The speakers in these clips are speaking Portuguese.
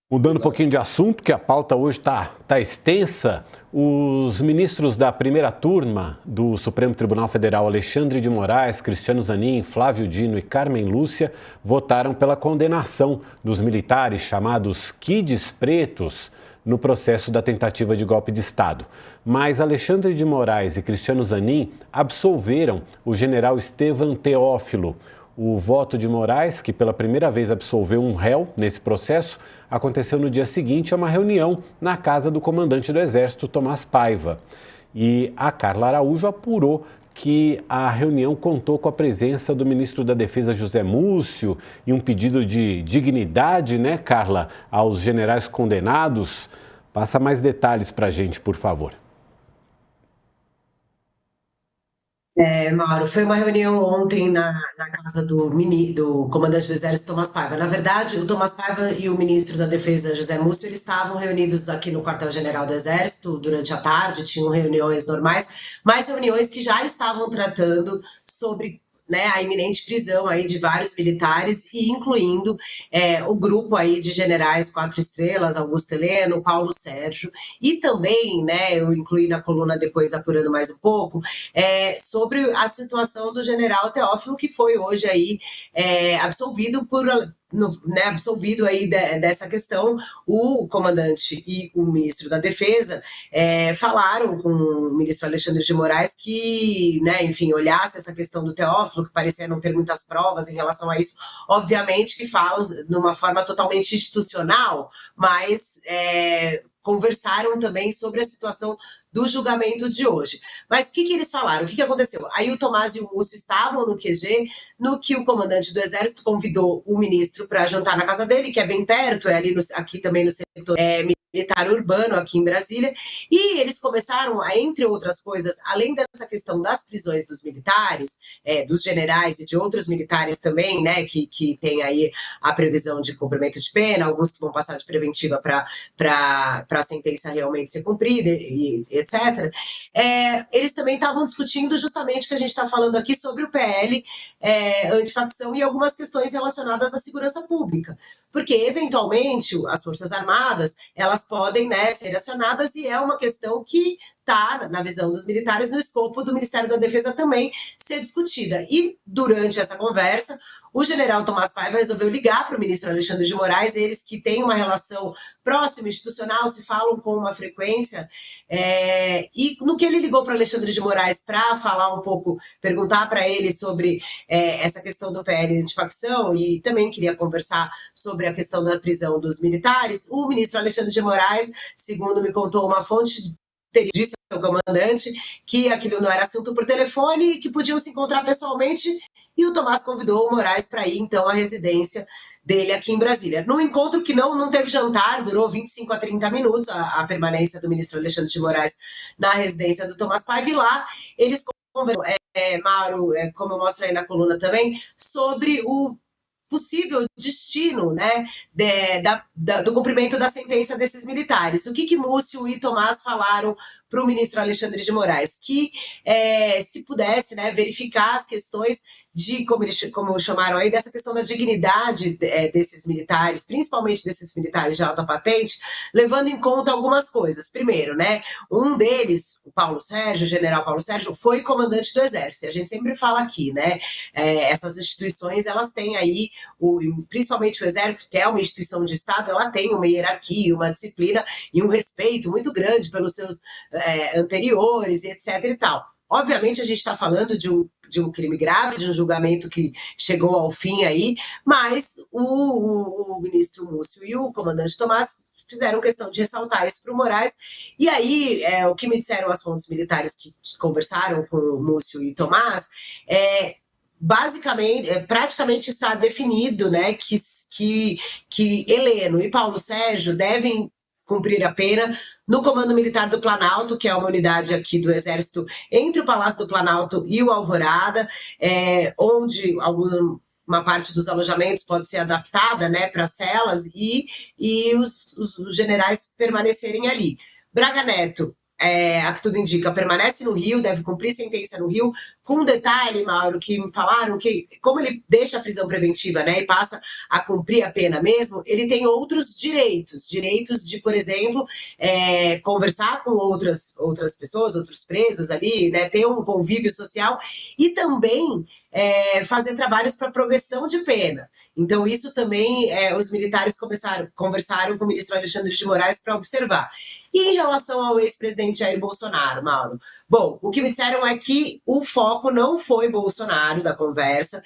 Mudando um pouquinho de assunto, que a pauta hoje tá extensa, os ministros da primeira turma do Supremo Tribunal Federal, Alexandre de Moraes, Cristiano Zanin, Flávio Dino e Carmen Lúcia, votaram pela condenação dos militares chamados Kids Pretos no processo da tentativa de golpe de Estado. Mas Alexandre de Moraes e Cristiano Zanin absolveram o general Estevam Teófilo. O voto de Moraes, que pela primeira vez absolveu um réu nesse processo, aconteceu no dia seguinte a uma reunião na casa do comandante do Exército, Tomás Paiva. E a Carla Araújo apurou que a reunião contou com a presença do ministro da Defesa, José Múcio, e um pedido de dignidade, né, Carla, aos generais condenados. Passa mais detalhes para a gente, por favor. Mauro, foi uma reunião ontem na casa do comandante do Exército, Tomás Paiva. Na verdade, o Tomás Paiva e o ministro da Defesa, José Múcio, eles estavam reunidos aqui no quartel-general do Exército durante a tarde, tinham reuniões normais, mas reuniões que já estavam tratando sobre, né, a iminente prisão aí de vários militares e incluindo o grupo aí de generais 4 estrelas, Augusto Heleno, Paulo Sérgio, e também, né, eu incluí na coluna depois apurando mais um pouco, sobre a situação do general Teófilo, que foi hoje aí absolvido absolvido aí dessa questão. O comandante e o ministro da Defesa falaram com o ministro Alexandre de Moraes que, né, enfim, olhasse essa questão do Teófilo, que parecia não ter muitas provas em relação a isso, obviamente que falam de uma forma totalmente institucional, mas conversaram também sobre a situação do julgamento de hoje. Mas o que eles falaram? O que aconteceu? Aí o Tomás e o Múcio estavam no QG, no que o comandante do Exército convidou o ministro para jantar na casa dele, que é bem perto, é ali aqui também no setor militar urbano, aqui em Brasília, e eles começaram a, entre outras coisas, além dessa questão das prisões dos militares, dos generais e de outros militares também, né, que tem aí a previsão de cumprimento de pena, alguns que vão passar de preventiva para a sentença realmente ser cumprida, e etc. Eles também estavam discutindo justamente o que a gente está falando aqui sobre o PL antifacção e algumas questões relacionadas à segurança pública, porque eventualmente as Forças Armadas elas podem, né, ser acionadas, e é uma questão que está, na visão dos militares, no escopo do Ministério da Defesa também ser discutida. E durante essa conversa, o general Tomás Paiva resolveu ligar para o ministro Alexandre de Moraes, eles que têm uma relação próxima, institucional, se falam com uma frequência, e no que ele ligou para o Alexandre de Moraes para falar um pouco, perguntar para ele sobre essa questão do PL antifacção, e também queria conversar sobre a questão da prisão dos militares, o ministro Alexandre de Moraes, segundo me contou uma fonte, disse ao comandante que aquilo não era assunto por telefone e que podiam se encontrar pessoalmente, e o Tomás convidou o Moraes para ir, então, à residência dele aqui em Brasília. No encontro que não teve jantar, durou 25 a 30 minutos a permanência do ministro Alexandre de Moraes na residência do Tomás Paiva, e lá eles conversam, Mauro, como eu mostro aí na coluna também, sobre o possível destino, né, do cumprimento da sentença desses militares. O que Múcio e Tomás falaram para o ministro Alexandre de Moraes? Que se pudesse, né, verificar as questões de, como chamaram aí, dessa questão da dignidade desses militares, principalmente desses militares de alta patente, levando em conta algumas coisas. Primeiro, né, um deles, o Paulo Sérgio, o general Paulo Sérgio, foi comandante do Exército. E a gente sempre fala aqui, né, essas instituições, elas têm aí, principalmente o Exército, que é uma instituição de Estado, ela tem uma hierarquia, uma disciplina e um respeito muito grande pelos seus anteriores e etc e tal. Obviamente a gente está falando de um crime grave, de um julgamento que chegou ao fim aí, mas o ministro Múcio e o comandante Tomás fizeram questão de ressaltar isso para o Moraes. E aí, o que me disseram as fontes militares que conversaram com o Múcio e Tomás, basicamente, praticamente está definido, né, que Heleno e Paulo Sérgio devem cumprir a pena no Comando Militar do Planalto, que é uma unidade aqui do Exército entre o Palácio do Planalto e o Alvorada, onde uma parte dos alojamentos pode ser adaptada, né, para celas, e os generais permanecerem ali. Braga Neto a que tudo indica, permanece no Rio, deve cumprir sentença no Rio, com um detalhe, Mauro, que me falaram que, como ele deixa a prisão preventiva, né, e passa a cumprir a pena mesmo, ele tem outros direitos de, por exemplo, conversar com outras pessoas, outros presos ali, né, ter um convívio social e também fazer trabalhos para progressão de pena. Então, isso também os militares conversaram com o ministro Alexandre de Moraes para observar. E em relação ao ex-presidente Jair Bolsonaro, Mauro? Bom, o que me disseram é que o foco não foi Bolsonaro da conversa.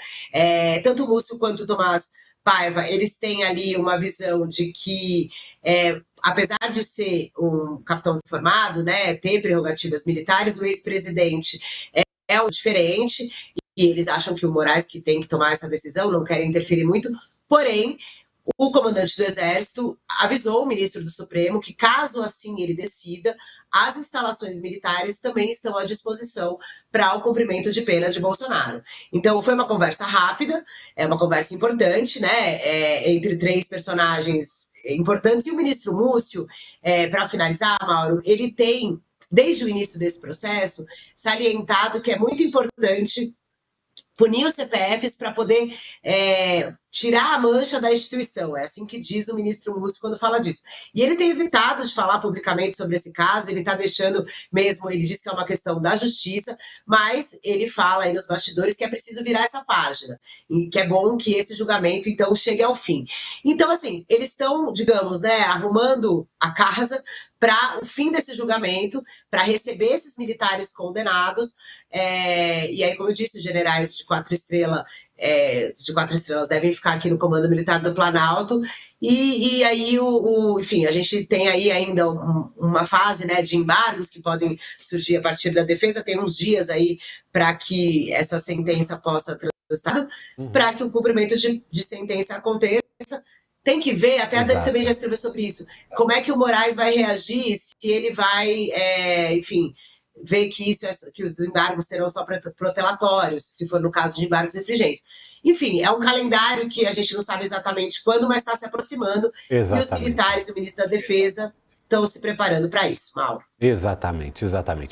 Tanto o Múcio quanto o Tomás Paiva, eles têm ali uma visão de que, apesar de ser um capitão formado, né, ter prerrogativas militares, o ex-presidente é um diferente, e eles acham que o Moraes que tem que tomar essa decisão, não querem interferir muito, porém, o comandante do Exército avisou o ministro do Supremo que, caso assim ele decida, as instalações militares também estão à disposição para o cumprimento de pena de Bolsonaro. Então, foi uma conversa rápida, uma conversa importante, né, entre três personagens importantes, e o ministro Múcio, para finalizar, Mauro, ele tem, desde o início desse processo, salientado que é muito importante punir os CPFs para poder tirar a mancha da instituição. É assim que diz o ministro Múcio quando fala disso. E ele tem evitado de falar publicamente sobre esse caso, ele está deixando mesmo, ele diz que é uma questão da justiça, mas ele fala aí nos bastidores que é preciso virar essa página, e que é bom que esse julgamento, então, chegue ao fim. Então, assim, eles estão, digamos, né, arrumando a casa para o fim desse julgamento, para receber esses militares condenados, e aí, como eu disse, os generais de 4 estrelas devem ficar aqui no Comando Militar do Planalto, e aí, enfim, a gente tem aí ainda uma fase, né, de embargos que podem surgir a partir da defesa, tem uns dias aí para que essa sentença possa transitar, para que o cumprimento de sentença aconteça. Tem que ver, até a Dani também já escreveu sobre isso, como é que o Moraes vai reagir, se ele vai, enfim, ver que que os embargos serão só protelatórios, se for no caso de embargos infringentes. Enfim, é um calendário que a gente não sabe exatamente quando, mas está se aproximando. Exatamente. E os militares e o ministro da Defesa estão se preparando para isso, Mauro. Exatamente.